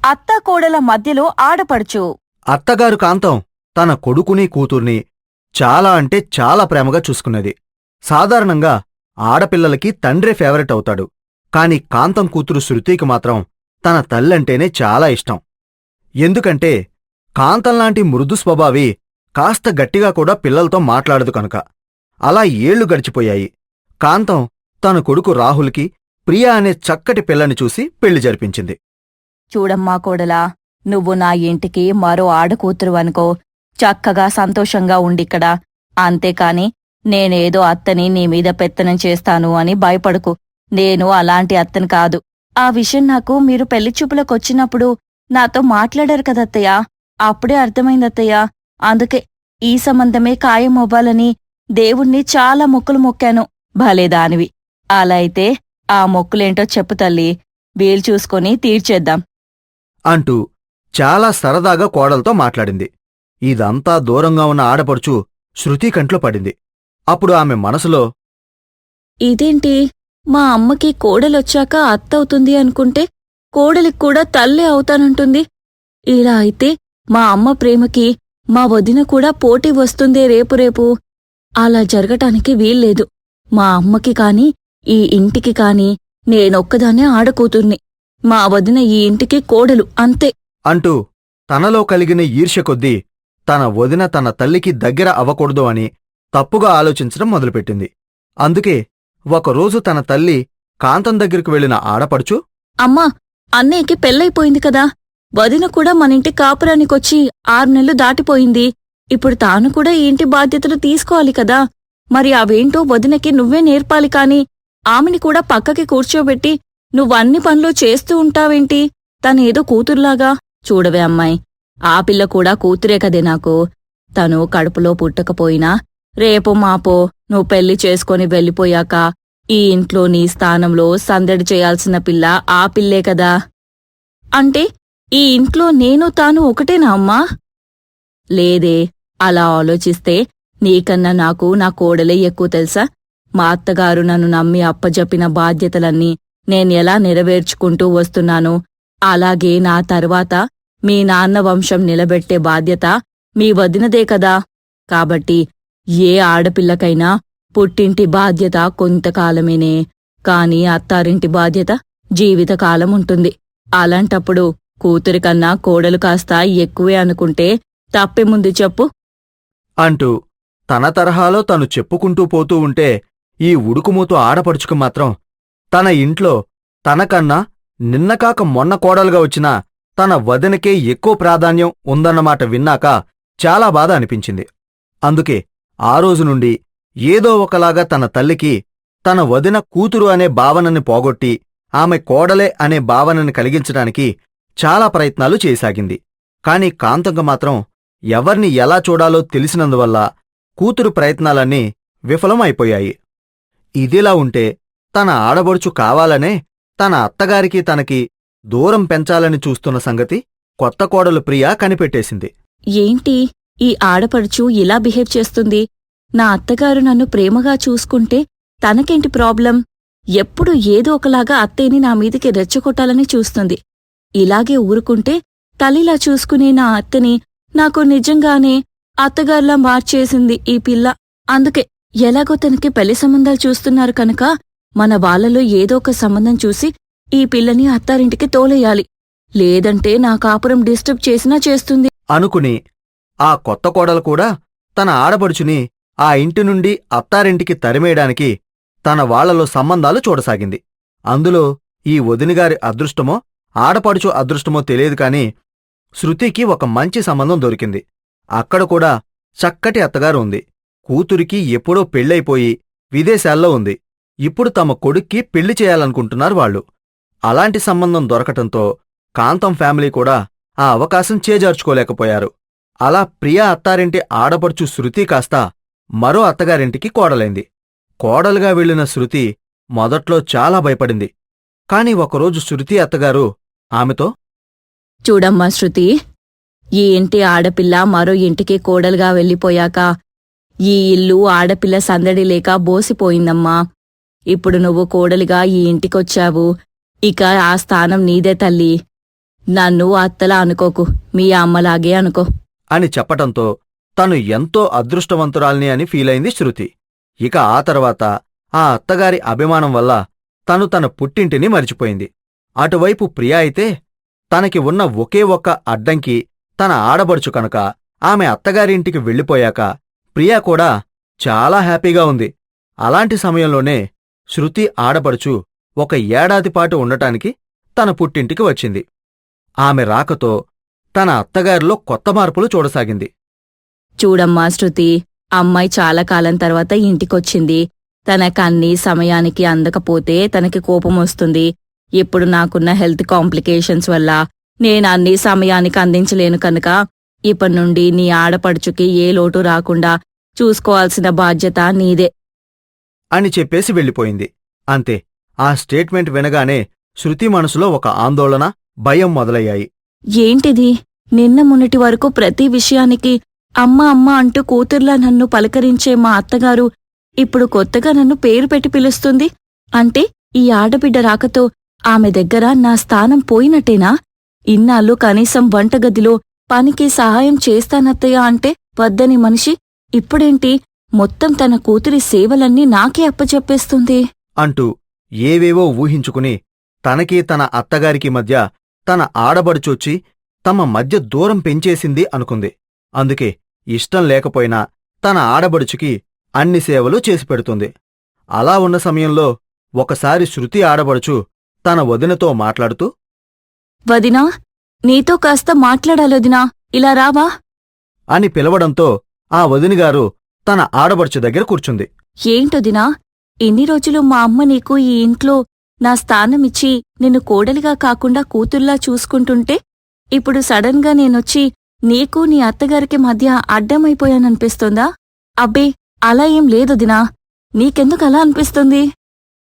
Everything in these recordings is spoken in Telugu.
అత్తాకోడల మధ్యలో ఆడపడుచు. అత్తగారు కాంతం తన కొడుకుని కూతుర్ని చాలా అంటే చాలా ప్రేమగా చూసుకునేది. సాధారణంగా ఆడపిల్లలకి తండ్రే ఫేవరెట్ అవుతాడు. కాని కాంతం కూతురు శృతికి మాత్రం తన తల్లంటేనే చాలా ఇష్టం. ఎందుకంటే కాంతంలాంటి మృదు స్వభావి కాస్త గట్టిగా కూడా పిల్లలతో మాట్లాడదు కనుక. అలా ఏళ్లు గడిచిపోయాయి. కాంతం తన కొడుకు రాహుల్కి ప్రియా అనే చక్కటి పిల్లని చూసి పెళ్లి జరిపించింది. చూడమ్మా కోడలా, నువ్వు నా ఇంటికి మరో ఆడకూతురు అనుకో, చక్కగా సంతోషంగా ఉండిక్కడ. అంతేకాని నేనేదో అత్తని నీమీద పెత్తనం చేస్తాను అని భయపడకు. నేను అలాంటి అత్తని కాదు. ఆ విషయం నాకు మీరు పెళ్లి చూపులకొచ్చినప్పుడు నాతో మాట్లాడారు కదత్తయ్యా, అప్పుడే అర్థమైందత్తయ్యా. అందుకే ఈ సంబంధమే ఖాయమవ్వాలని దేవుణ్ణి చాలా మొక్కులు మొక్కాను. భలేదానివి. అలా అయితే ఆ మొక్కులేంటో చెప్పు తల్లి, వీలు చూసుకొని తీర్చేద్దాం అంటూ చాలా సరదాగా కోడలతో మాట్లాడింది. ఇదంతా దూరంగా ఉన్న ఆడపడుచు శృతి కంట్లో పడింది. అప్పుడు ఆమె మనసులో, ఇదేంటి, మా అమ్మకి కోడలొచ్చాక అత్తవుతుంది అనుకుంటే కోడలికి కూడా తల్లే అవుతానంటుంది. ఇలా అయితే మా అమ్మ ప్రేమకి మా వదిన కూడా పోటీ వస్తుందే రేపు. అలా జరగటానికి వీల్లేదు. మా అమ్మకి కాని ఈ ఇంటికి కాని నేనొక్కదాన్నే ఆడకూతుర్ని. మా వదిన ఈ ఇంటికి కోడలు, అంతే అంటూ తనలో కలిగిన ఈర్ష్య కొద్దీ తన వదిన తన తల్లికి దగ్గర అవ్వకూడదు అని తప్పుగా ఆలోచించడం మొదలుపెట్టింది. అందుకే ఒకరోజు తన తల్లి కాంతం దగ్గరికి వెళ్లిన ఆడపడుచు, అమ్మా, అన్నయ్యకి పెళ్ళైపోయింది కదా, వదిన కూడా మనింటి కాపురానికొచ్చి 6 నెలలు దాటిపోయింది. ఇప్పుడు తాను కూడా ఈ ఇంటి బాధ్యతలు తీసుకోవాలి కదా. మరి అవేంటో వదినకి నువ్వే నేర్పాలి కాని ఆమెని కూడా పక్కకి కూర్చోబెట్టి నువ్వన్ని పనులు చేస్తూ ఉంటావేంటి? తనేదో కూతుర్లాగా. చూడవే అమ్మాయి, ఆ పిల్ల కూడా కూతురే కదే నాకు. తను కడుపులో పుట్టకపోయినా రేపో మాపో నువ్వు పెళ్లి చేసుకొని వెళ్ళిపోయాక ఈ ఇంట్లో నీ స్థానంలో సందడి చేయాల్సిన పిల్ల ఆ పిల్లే కదా. అంటే ఈ ఇంట్లో నేను తాను ఒకటేనా అమ్మా? లేదే, అలా ఆలోచిస్తే నీకన్నా నాకు నా కోడలే ఎక్కువ తెలుసా. మా అత్తగారు నన్ను నమ్మి అప్పజెప్పిన బాధ్యతలన్నీ నేనెలా నెరవేర్చుకుంటూ వస్తున్నాను, అలాగే నా తర్వాత మీ నాన్న వంశం నిలబెట్టే బాధ్యత మీ వదినదే కదా. కాబట్టి ఏ ఆడపిల్లకైనా పుట్టింటి బాధ్యత కొంతకాలమేనే, కాని అత్తారింటి బాధ్యత జీవితకాలం ఉంటుంది. అలాంటప్పుడు కూతురికన్నా కోడలు కాస్త ఎక్కువే అనుకుంటే తప్పేముంది చెప్పు అంటూ తన తరహాలో తను చెప్పుకుంటూ పోతూ ఉంటే ఈ ఉడుకుమూతు ఆడపడుచుకు మాత్రం తన ఇంట్లో తనకన్నా నిన్నకాక మొన్న కోడలుగా వచ్చిన తన వదినకే ఎక్కువ ప్రాధాన్యం ఉందన్నమాట విన్నాక చాలా బాధ అనిపించింది. అందుకే ఆ రోజు నుండి ఏదో ఒకలాగా తన తల్లికి తన వదిన కూతురు అనే భావనని పోగొట్టి ఆమె కోడలే అనే భావనని కలిగించడానికి చాలా ప్రయత్నాలు చేయసాగింది. కాని కాంతంగ మాత్రం ఎవర్ని ఎలా చూడాలో తెలిసినందువల్ల కూతురు ప్రయత్నాలన్నీ విఫలం అయిపోయాయి. ఇదిలా ఉంటే తన ఆడబడుచు కావాలనే తన అత్తగారికి తనకి దూరం పెంచాలని చూస్తున్న సంగతి కొత్త కోడలు ప్రియా కనిపెట్టేసింది. ఏంటి, ఈ ఆడపడుచు ఇలా బిహేవ్ చేస్తుంది? నా అత్తగారు నన్ను ప్రేమగా చూసుకుంటే తనకేంటి ప్రాబ్లం? ఎప్పుడు ఏదో ఒకలాగా అత్తయ్యని నా మీదికి రెచ్చగొట్టాలని చూస్తుంది. ఇలాగే ఊరుకుంటే తల్లిలా చూసుకునే నా అత్తని నాకు నిజంగానే అత్తగారిలా మార్చేసింది ఈ పిల్ల. అందుకే ఎలాగో తనకి పెళ్లి సంబంధాలు చూస్తున్నారు కనుక మన వాళ్లలో ఏదో ఒక సంబంధం చూసి ఈ పిల్లని అత్తారింటికి తోలేయాలి. లేదంటే నా కాపురం డిస్టర్బ్ చేసినా చేస్తుంది అనుకుని ఆ కొత్త కోడలు కూడా తన ఆడపడుచుని ఆ ఇంటి నుండి అత్తారింటికి తరిమేయడానికి తన వాళ్లలో సంబంధాలు చూడసాగింది. అందులో ఈ వదినగారి అదృష్టమో ఆడపడుచు అదృష్టమో తెలియదు కాని శృతికి ఒక మంచి సంబంధం దొరికింది. అక్కడ కూడా చక్కటి అత్తగారు ఉంది. కూతురికి ఎప్పుడో పెళ్ళైపోయి విదేశాల్లో ఉంది. ఇప్పుడు తమ కొడుక్కి పెళ్లి చేయాలనుకుంటున్నారు వాళ్ళు. అలాంటి సంబంధం దొరకటంతో కాంతం ఫ్యామిలీ కూడా ఆ అవకాశం చేజార్చుకోలేకపోయారు. అలా ప్రియా అత్తారింటి ఆడపడుచు శృతి కాస్త మరో అత్తగారింటికి కోడలైంది. కోడలుగా వెళ్లిన శృతి మొదట్లో చాలా భయపడింది. కాని ఒకరోజు శృతి అత్తగారు ఆమెతో, చూడమ్మా శృతి, ఈ ఇంటి ఆడపిల్ల మరో ఇంటికి కోడలుగా వెళ్ళిపోయాక ఈ ఇల్లు ఆడపిల్ల సందడి లేక బోసిపోయిందమ్మా. ఇప్పుడు నువ్వు కోడలిగా ఈ ఇంటికొచ్చావు. ఇక ఆ స్థానం నీదే తల్లి. నన్ను అత్తలా అనుకోకు, మీ అమ్మలాగే అనుకో అని చెప్పటంతో తను ఎంతో అదృష్టవంతురాల్ని అని ఫీలైంది శృతి. ఇక ఆ తర్వాత ఆ అత్తగారి అభిమానం వల్ల తను తన పుట్టింటిని మరిచిపోయింది. అటువైపు ప్రియా అయితే తనకి ఉన్న ఒకే ఒక్క అడ్డంకి తన ఆడబడుచు కనుక ఆమె అత్తగారింటికి వెళ్ళిపోయాక ప్రియా కూడా చాలా హ్యాపీగా ఉంది. అలాంటి సమయంలోనే శృతి ఆడపడుచు 1 ఏడాదిపాటు ఉండటానికి తన పుట్టింటికి వచ్చింది. ఆమె రాకతో తన అత్తగారిలో కొత్త మార్పులు చూడసాగింది. చూడమ్మా శృతి, అమ్మాయి చాలా కాలం తర్వాత ఇంటికొచ్చింది. తనకన్నీ సమయానికి అందకపోతే తనకి కోపం వస్తుంది. ఇప్పుడు నాకున్న హెల్త్ కాంప్లికేషన్స్ వల్ల నేను అన్ని సమయానికి అందించలేను కనుక ఇప్పటినుండి నీ ఆడపడుచుకి ఏ లోటు రాకుండా చూసుకోవాల్సిన బాధ్యత నీదే అని చెప్పేసి వెళ్ళిపోయింది. అంతే. ఆ స్టేట్మెంట్ వినగానే శృతి మనసులో ఒక ఆందోళన, భయం మొదలయ్యాయి. ఏంటిది? నిన్న మొన్నటి వరకు ప్రతి విషయానికి అమ్మ అమ్మ అంటూ కూతుర్లా నన్ను పలకరించే మా అత్తగారు ఇప్పుడు కొత్తగా నన్ను పేరు పెట్టి పిలుస్తుంది. అంటే ఈ ఆడబిడ్డ రాకతో ఆమె దగ్గర నా స్థానం పోయినట్టేనా? ఇన్నాళ్ళు కనీసం వంటగదిలో పనికి సహాయం చేస్తానత్తయ్య అంటే వద్దని మనిషి ఇప్పుడేంటి మొత్తం తన కూతురి సేవలన్నీ నాకే అప్పచెప్పేస్తుంది అంటూ ఏవేవో ఊహించుకుని తనకీ తన అత్తగారికి మధ్య తన ఆడబడుచొచ్చి తమ మధ్య దూరం పెంచేసింది అనుకుంది. అందుకే ఇష్టం లేకపోయినా తన ఆడబడుచుకి అన్ని సేవలు చేసి పెడుతుంది. అలా ఉన్న సమయంలో ఒకసారి శృతి ఆడబడుచు తన వదినతో మాట్లాడుతూ, వదినా, నీతో కాస్త మాట్లాడాలొదినా, ఇలా రావా అని పిలవడంతో ఆ వదినగారు తన ఆడబడుచు దగ్గర కూర్చుంది. ఏంటొదినా, ఇన్ని రోజులు మా అమ్మ నీకు ఈ ఇంట్లో నా స్థానమిచ్చి నిన్ను కోడలిగా కాకుండా కూతుర్లా చూసుకుంటుంటే ఇప్పుడు సడన్ గా నేనొచ్చి నీకు నీ అత్తగారికి మధ్య అడ్డమైపోయాననిపిస్తోందా? అబ్బే, అలా ఏం లేదొదినా. నీకెందుకు అలా అనిపిస్తుంది?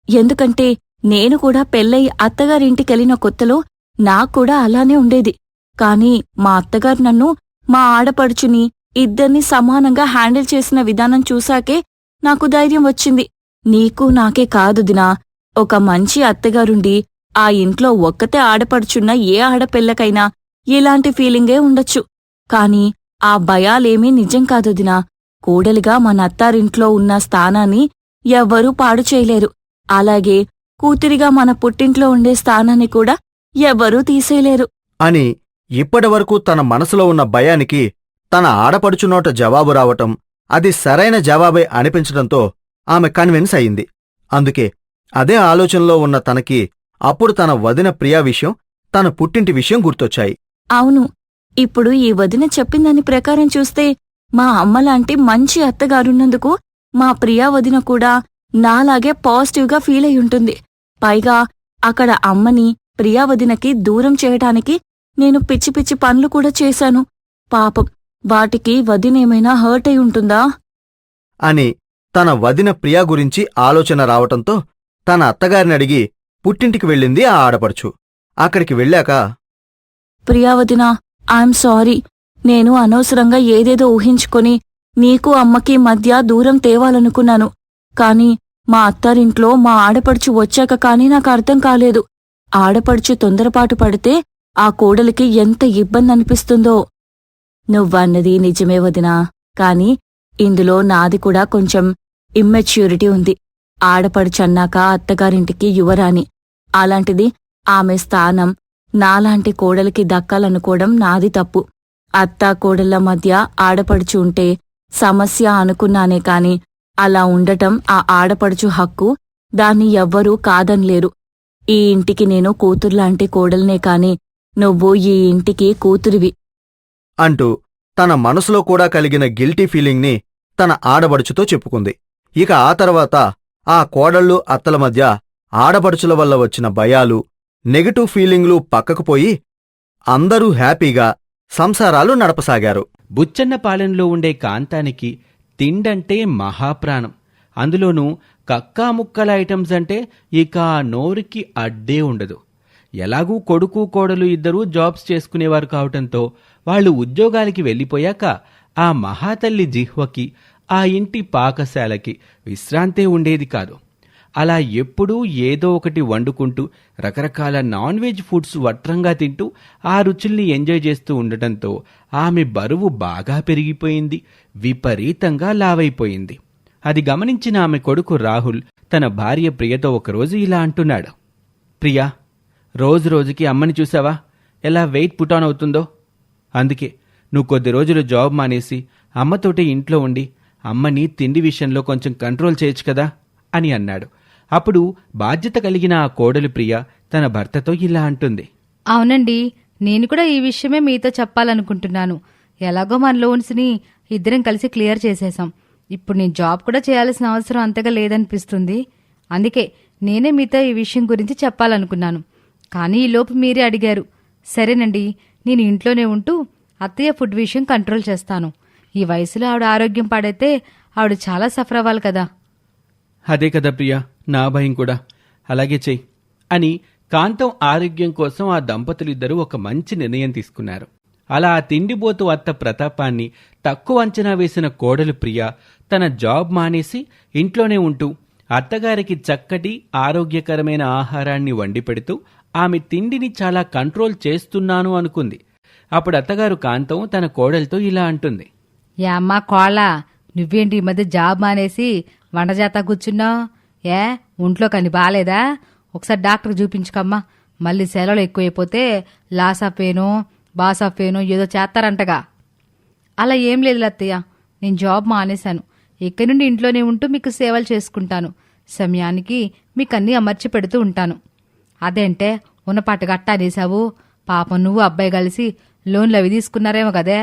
ఎందుకంటే నేను కూడా పెళ్ళై అత్తగారింటికెళ్ళిన కొత్తలో నాక్కూడా అలానే ఉండేది. కాని మా అత్తగారు నన్ను, మా ఆడపడుచుని ఇద్దర్నీ సమానంగా హ్యాండిల్ చేసిన విధానం చూశాకే నాకు ధైర్యం వచ్చింది. నీకు నాకే కాదుదినా, ఒక మంచి అత్తగారుండి ఆ ఇంట్లో ఒక్కతే ఆడపడుచున్న ఏ ఆడపిల్లకైనా ఇలాంటి ఫీలింగే ఉండొచ్చు. కాని ఆ భయాలేమీ నిజం కాదుదినా. కోడలిగా మన అత్తారింట్లో ఉన్న స్థానాన్ని ఎవ్వరూ పాడు చేయలేరు. అలాగే కూతురిగా మన పుట్టింట్లో ఉండే స్థానాన్ని కూడా ఎవ్వరూ తీసేయలేరు అని ఇప్పటివరకు తన మనసులో ఉన్న భయానికి తన ఆడపడుచునోట జవాబు రావటం, అది సరైన జవాబే అనిపించడంతో ఆమె కన్విన్స్ అయింది. అందుకే అదే ఆలోచనలో ఉన్న తనకి అప్పుడు తన వదిన ప్రియా విషయం, తన పుట్టింటి విషయం గుర్తొచ్చాయి. అవును, ఇప్పుడు ఈ వదిన చెప్పిందని ప్రకారం చూస్తే మా అమ్మలాంటి మంచి అత్తగారున్నందుకు మా ప్రియా వదిన కూడా నాలాగే పాజిటివ్గా ఫీల్ అయి ఉంటుంది. పైగా అక్కడ అమ్మని ప్రియా వదినకి దూరం చేయటానికి నేను పిచ్చి పిచ్చి పనులు కూడా చేశాను. పాపం, వాటికి వదినేమైనా హర్ట్ అయి ఉంటుందా అని తన వదిన ప్రియా గురించి ఆలోచన రావటంతో తన అత్తగారిని అడిగి పుట్టింటికి వెళ్ళింది ఆ ఆడపడుచు. అక్కడికి వెళ్ళాక, ప్రియా వదినా, ఐఎమ్ సారీ. నేను అనవసరంగా ఏదేదో ఊహించుకొని నీకు అమ్మకి మధ్య దూరం తేవాలనుకున్నాను. కాని మా అత్తారింట్లో మా ఆడపడుచు వచ్చాక కానీ నాకు అర్థం కాలేదు. ఆడపడుచు తొందరపాటు పడితే ఆ కోడలికి ఎంత ఇబ్బందనిపిస్తుందో. నువ్వన్నది నిజమే వదినా, కాని ఇందులో నాది కూడా కొంచెం ఇమ్మెచ్యూరిటీ ఉంది. ఆడపడుచన్నాక అత్తగారింటికి యువరాణి. అలాంటిది ఆమె స్థానం నాలాంటి కోడలికి దక్కాలనుకోవడం నాది తప్పు. అత్తా కోడళ్ల మధ్య ఆడపడుచు ఉంటే సమస్య అనుకున్నానే కాని అలా ఉండటం ఆ ఆడపడుచు హక్కు. దాన్ని ఎవ్వరూ కాదనలేరు. ఈ ఇంటికి నేను కూతుర్లాంటి కోడల్నే కాని నువ్వు ఈ ఇంటికి కూతురివి అంటూ తన మనసులో కూడా కలిగిన గిల్టీ ఫీలింగ్ని తన ఆడబడుచుతో చెప్పుకుంది. ఇక ఆ తర్వాత ఆ కోడళ్ళు అత్తల మధ్య ఆడబడుచుల వల్ల వచ్చిన భయాలు, నెగటివ్ ఫీలింగ్లు పక్కకుపోయి అందరూ హ్యాపీగా సంసారాలు నడపసాగారు. బుచ్చన్నపాలెంలో ఉండే కాంతానికి తిండంటే మహాప్రాణం. అందులోనూ కక్కాముక్కల ఐటమ్స్ అంటే ఇక ఆ నోరుకి అడ్డే ఉండదు. ఎలాగూ కొడుకు కోడలు ఇద్దరూ జాబ్స్ చేసుకునేవారు కావటంతో వాళ్లు ఉద్యోగాలకి వెళ్ళిపోయాక ఆ మహాతల్లి జిహ్వకి, ఆ ఇంటి పాకశాలకి విశ్రాంతే ఉండేది కాదు. అలా ఎప్పుడూ ఏదో ఒకటి వండుకుంటూ రకరకాల నాన్ వెజ్ ఫుడ్స్ వట్రంగా తింటూ ఆ రుచుల్ని ఎంజాయ్ చేస్తూ ఉండటంతో ఆమె బరువు బాగా పెరిగిపోయింది, విపరీతంగా లావైపోయింది. అది గమనించిన ఆమె కొడుకు రాహుల్ తన భార్య ప్రియతో ఒకరోజు ఇలా అంటున్నాడు. ప్రియా, రోజు రోజుకి అమ్మని చూసావా ఎలా వెయిట్ పుటాన్ అవుతుందో? అందుకే నువ్వు కొద్ది రోజులు జాబ్ మానేసి అమ్మతోటి ఇంట్లో ఉండి అమ్మని తిండి విషయంలో కొంచెం కంట్రోల్ చేయొచ్చు కదా అని అన్నాడు. అప్పుడు బాధ్యత కలిగిన ఆ కోడలు ప్రియ తన భర్తతో ఇలా అంటుంది. అవునండి, నేను కూడా ఈ విషయమే మీతో చెప్పాలనుకుంటున్నాను. ఎలాగో మన లోన్స్ని ఇద్దరం కలిసి క్లియర్ చేసేసాం. ఇప్పుడు నేను జాబ్ కూడా చేయాల్సిన అవసరం అంతగా లేదనిపిస్తుంది. అందుకే నేనే మీతో ఈ విషయం గురించి చెప్పాలనుకున్నాను. కానీ ఈలోపు మీరే అడిగారు. సరేనండి, నేను ఇంట్లోనే ఉంటూ అత్తయ్య ఫుడ్ విషయం కంట్రోల్ చేస్తాను. ఈ వయసులో ఆవిడ ఆరోగ్యం పాడైతే ఆవిడ చాలా సఫర్ అవ్వాలి కదా. అదే కదా ప్రియా, నా భయం కూడా. అలాగే చెయ్యి అని కాంతం ఆరోగ్యం కోసం ఆ దంపతులిద్దరూ ఒక మంచి నిర్ణయం తీసుకున్నారు. అలా ఆ తిండిబోతు అత్త ప్రతాపాన్ని తక్కువ అంచనా వేసిన కోడలు ప్రియ తన జాబ్ మానేసి ఇంట్లోనే ఉంటూ అత్తగారికి చక్కటి ఆరోగ్యకరమైన ఆహారాన్ని వండి పెడుతూ ఆమె తిండిని చాలా కంట్రోల్ చేస్తున్నాను అనుకుంది. అప్పుడు అత్తగారు కాంతం తన కోడలతో ఇలా అంటుంది. యా అమ్మా కోళ్ళ, నువ్వేంటి ఈ మధ్య జాబ్ మానేసి వంటజాత కూర్చున్నావు? ఒంట్లో కానీ బాలేదా? ఒకసారి డాక్టర్ చూపించుకమ్మా. మళ్ళీ సెలవులు ఎక్కువైపోతే లాస్ ఆఫ్ పెయినో బాస్ ఆఫ్ పెయినో ఏదో చేస్తారంటగా. అలా ఏం లేదు అత్తయ్య, నేను జాబ్ మానేశాను. ఇక్కడి నుండి ఇంట్లోనే ఉంటూ మీకు సేవలు చేసుకుంటాను. సమయానికి మీకు అన్నీ అమర్చి పెడుతూ ఉంటాను. అదేంటే ఉన్నపాటు గట్టా అనేసావు? పాపం నువ్వు అబ్బాయి కలిసి లోన్లు అవి తీసుకున్నారేమో కదే,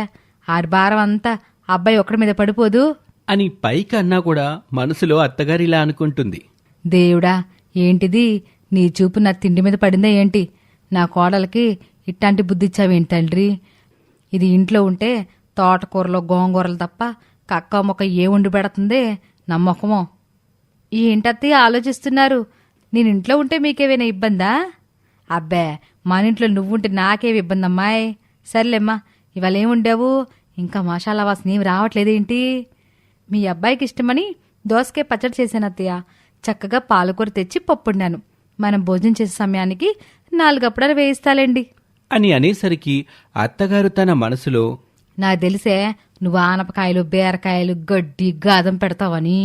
ఆడి భారం అంతా అబ్బాయి ఒక్కడి మీద పడిపోదు అని పైకి అన్నా కూడా మనసులో అత్తగారు ఇలా అనుకుంటుంది. దేవుడా, ఏంటిది? నీ చూపు నా తిండి మీద పడిందా ఏంటి? నా కోడలకి ఇట్లాంటి బుద్ధిచ్చావేంటి తండ్రి? ఇది ఇంట్లో ఉంటే తోటకూరలో గోంగూరలు తప్ప కక్క మొక్క ఏ వండి పెడుతుంది నమ్మకమో. ఏంటత్తి ఆలోచిస్తున్నారు? నేను ఇంట్లో ఉంటే మీకేమైనా ఇబ్బందా? అబ్బే, మన ఇంట్లో నువ్వుంటే నాకేవి ఇబ్బంది అమ్మాయి. సర్లేమ్మా, ఇవాళ ఏం వండావు? ఇంకా మసాలా వాసన ఏమి రావట్లేదేంటి? మీ అబ్బాయికి ఇష్టమని దోసకాయ పచ్చడి చేశాను అత్తయ్య. చక్కగా పాలకూర తెచ్చి పప్పుండాను. మనం భోజనం చేసే సమయానికి 4 అప్పడాలు వేయిస్తాలేండి అని అనేసరికి అత్తగారు తన మనసులో, నాకు తెలిసే నువ్వు ఆనపకాయలు బీరకాయలు గడ్డి గాదం పెడతావని,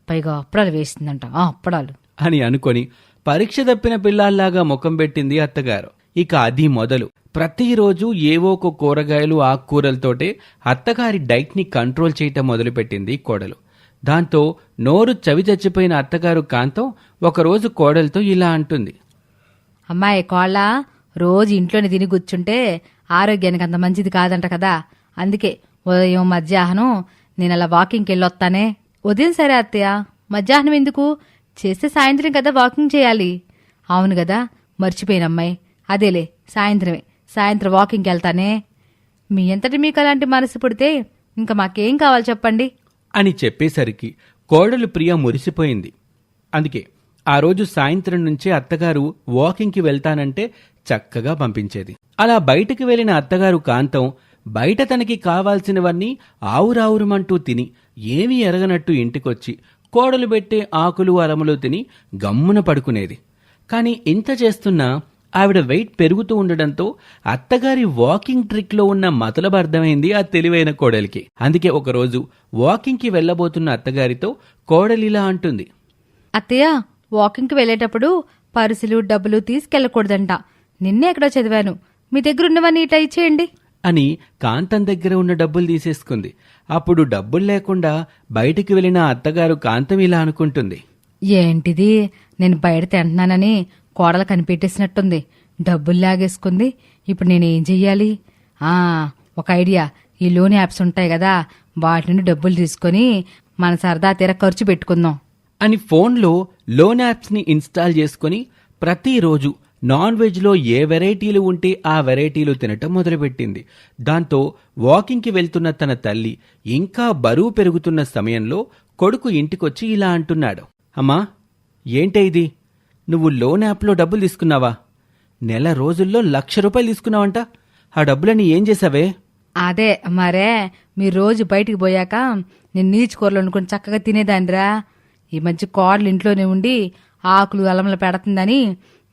పైగా అప్పడాలు వేస్తుందంట ఆ అప్పడాలు అని అనుకొని పరీక్ష తప్పిన పిల్లాల్లాగా ముఖం పెట్టింది అత్తగారు. ఇక అది మొదలు ప్రతిరోజు ఏవో ఒక కూరగాయలు ఆకుకూరలతోటే అత్తగారి డైట్ని కంట్రోల్ చేయటం మొదలుపెట్టింది కోడలు. దాంతో నోరు చవి చచ్చిపోయిన అత్తగారు కాంతం ఒకరోజు కోడలతో ఇలా అంటుంది. అమ్మాయి కోళ్ళ, రోజు ఇంట్లోనే తిని కూర్చుంటే ఆరోగ్యానికి అంత మంచిది కాదంట కదా. అందుకే ఉదయం మధ్యాహ్నం నేను అలా వాకింగ్కి వెళ్ళొస్తానే. ఉదయం సరే అత్తయ్య, మధ్యాహ్నం ఎందుకు? చేస్తే సాయంత్రం కదా వాకింగ్ చేయాలి. అవును కదా, మర్చిపోయినమ్మాయి. అదేలే, సాయంత్రం వాకింగ్కి వెళ్తానే. మీ అంతటి మీకు అలాంటి మనసు పుడితే ఇంకా మాకేం కావాలి చెప్పండి అని చెప్పేసరికి కోడలు ప్రియ మురిసిపోయింది. అందుకే ఆ రోజు సాయంత్రం నుంచే అత్తగారు వాకింగ్కి వెళ్తానంటే చక్కగా పంపించేది. అలా బయటికి వెళ్లిన అత్తగారు కాంతం బయట తనకి కావాల్సినవన్నీ ఆవురావురమంటూ తిని ఏమీ ఎరగనట్టు ఇంటికొచ్చి కోడలు పెట్టే ఆకులు అరములు తిని గమ్మున పడుకునేది. కాని ఇంత చేస్తున్నా ఆవిడ వెయిట్ పెరుగుతూ ఉండడంతో అత్తగారి వాకింగ్ ట్రిక్లో ఉన్న మతలబు అర్థమైంది ఆ తెలివైన కోడలికి. అందుకే ఒకరోజు వాకింగ్కి వెళ్లబోతున్న అత్తగారితో కోడలిలా అంటుంది. అత్తయ్య, వాకింగ్కి వెళ్లేటప్పుడు పర్సులు డబ్బులు తీసుకెళ్లకూడదంట. నిన్నే ఎక్కడో చదివాను. మీ దగ్గర ఉన్నవన్నీ ఇటా ఇచ్చేయండి అని కాంతం దగ్గర ఉన్న డబ్బులు తీసేసుకుంది. అప్పుడు డబ్బులు లేకుండా బయటికి వెళ్లిన అత్తగారు కాంతం ఇలా అనుకుంటుంది. ఏంటిది, నేను బయట తింటున్నానని కోడలు కనిపెట్టేసినట్టుంది. డబ్బులు లాగేసుకుంది. ఇప్పుడు నేనేం చెయ్యాలి? ఒక ఐడియా. ఈ లోన్ యాప్స్ ఉంటాయి కదా, వాటి నుండి డబ్బులు తీసుకొని మన సరదా తీర ఖర్చు పెట్టుకుందాం అని ఫోన్లో లోన్ యాప్స్ని ఇన్స్టాల్ చేసుకుని ప్రతిరోజు నాన్ వెజ్లో ఏ వెరైటీలు ఉంటే ఆ వెరైటీలు తినటం మొదలుపెట్టింది. దాంతో వాకింగ్కి వెళ్తున్న తన తల్లి ఇంకా బరువు పెరుగుతున్న సమయంలో కొడుకు ఇంటికొచ్చి ఇలా అంటున్నాడు. అమ్మా, ఏంటే ఇది? నువ్వు లోన్ యాప్లో డబ్బులు తీసుకున్నావా? నెల రోజుల్లో 1,00,000 రూపాయలు తీసుకున్నావంట. ఆ డబ్బులని ఏం చేసావే? అదే మరే, మీరు రోజు బయటికి పోయాక నేను నీచు కూరలు అనుకుని చక్కగా తినేదాన్నిరా. ఈ మధ్య కోడలు ఇంట్లోనే ఉండి ఆకులు అలమలు పెడుతుందని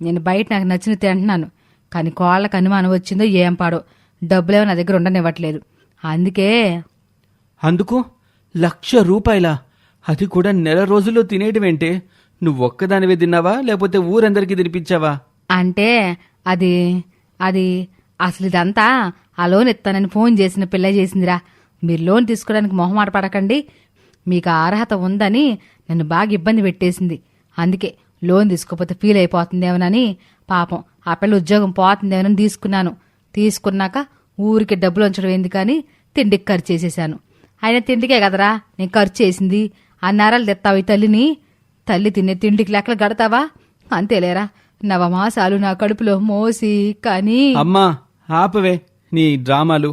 నేను బయట నాకు నచ్చిన తింటున్నాను. కానీ కోళ్ళకు అనుమానం వచ్చిందో ఏం పాడో, డబ్బులేమో నా దగ్గర ఉండనివ్వట్లేదు. అందుకే అందుకు ₹1,00,000, అది కూడా నెల రోజుల్లో తినేయటమేంటే? నువ్వొక్కదానివే తిన్నావా లేకపోతే ఊరందరికీ తినిపించావా? అంటే అది అది అసలు ఇదంతా ఆ లోన్ ఇస్తానని ఫోన్ చేసిన పిల్ల చేసిందిరా. మీరు లోన్ తీసుకోవడానికి మొహమాట పడకండి, మీకు ఆ అర్హత ఉందని నన్ను బాగా ఇబ్బంది పెట్టేసింది. అందుకే లోన్ తీసుకోకపోతే ఫీల్ అయిపోతుందేమోనని, పాపం ఆ పిల్ల ఉద్యోగం పోతుందేమోనని తీసుకున్నాను. తీసుకున్నాక ఊరికి డబ్బులు ఉంచడం ఎందుకని తిండికి ఖర్చు చేసేసాను. అయినా తిండికే కదరా నేను ఖర్చు చేసింది. అన్నారాలు తెస్తావు ఈ తల్లిని? తల్లి తినే తిండికి లెక్కలు గడతావా? అంతేలేరా, నవమాసాలు నా కడుపులో మోసి. కానీ అమ్మా ఆపవే నీ డ్రామాలు.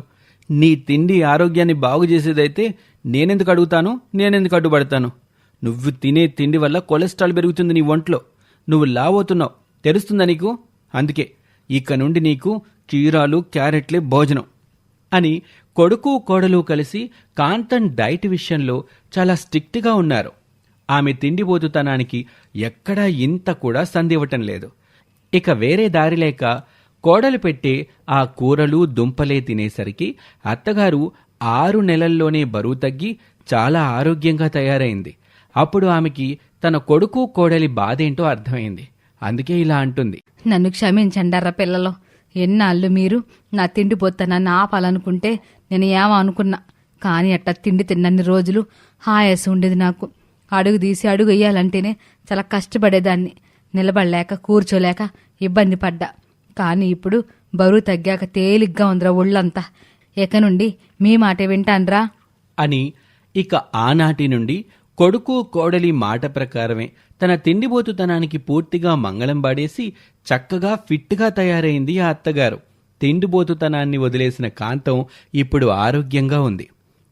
నీ తిండి ఆరోగ్యాన్ని బాగు చేసేదైతే నేనెందుకు అడుగుతాను, నేనెందుకు అడ్డుపడతాను? నువ్వు తినే తిండి వల్ల కొలెస్ట్రాల్ పెరుగుతుంది నీ ఒంట్లో. నువ్వు లావవుతున్నావు, తెలుస్తుందా నీకు? అందుకే ఇక నుండి నీకు కీరాలు క్యారెట్లే భోజనం అని కొడుకు కోడలు కలిసి కాంతన్ డైట్ విషయంలో చాలా స్ట్రిక్ట్గా ఉన్నారు. ఆమె తిండిపోతుతనానికి ఎక్కడా ఇంత కూడా సందివ్వటం లేదు. ఇక వేరే దారి లేక కోడలు పెట్టే ఆ కూరలు దుంపలే తినేసరికి అత్తగారు 6 నెలల్లోనే బరువు తగ్గి చాలా ఆరోగ్యంగా తయారైంది. అప్పుడు ఆమెకి తన కొడుకు కోడలి బాధేంటో అర్థమైంది. అందుకే ఇలా అంటుంది, నన్ను క్షమించండర్రా పిల్లలు. ఎన్నాళ్ళు మీరు నా తిండిపోతానని ఆపాలనుకుంటే నేను ఏమో అనుకున్నా. కానీ అట్టా తిండి తిన్నన్ని రోజులు హాయస్ ఉండేది నాకు. అడుగు తీసి అడుగు వేయాలంటేనే చాలా కష్టపడేదాన్ని. నిలబడలేక కూర్చోలేక ఇబ్బంది పడ్డా. కానీ ఇప్పుడు బరువు తగ్గాక తేలిగ్గా ఉందిరా ఒళ్ళంతా. ఇక నుండి మీ మాటే వింటాన్రా అని ఇక ఆనాటి నుండి కొడుకు కోడలి మాట ప్రకారమే తన తిండిబోతుతనానికి పూర్తిగా మంగళం పాడేసి చక్కగా ఫిట్గా తయారైంది ఆ అత్తగారు. తిండిబోతుతనాన్ని వదిలేసిన కాంతం ఇప్పుడు ఆరోగ్యంగా ఉంది.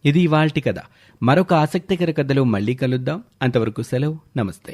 ఇది ఇవాల్టి కథ. మరొక ఆసక్తికర కథలో మళ్ళీ కలుద్దాం. అంతవరకు సెలవు, నమస్తే.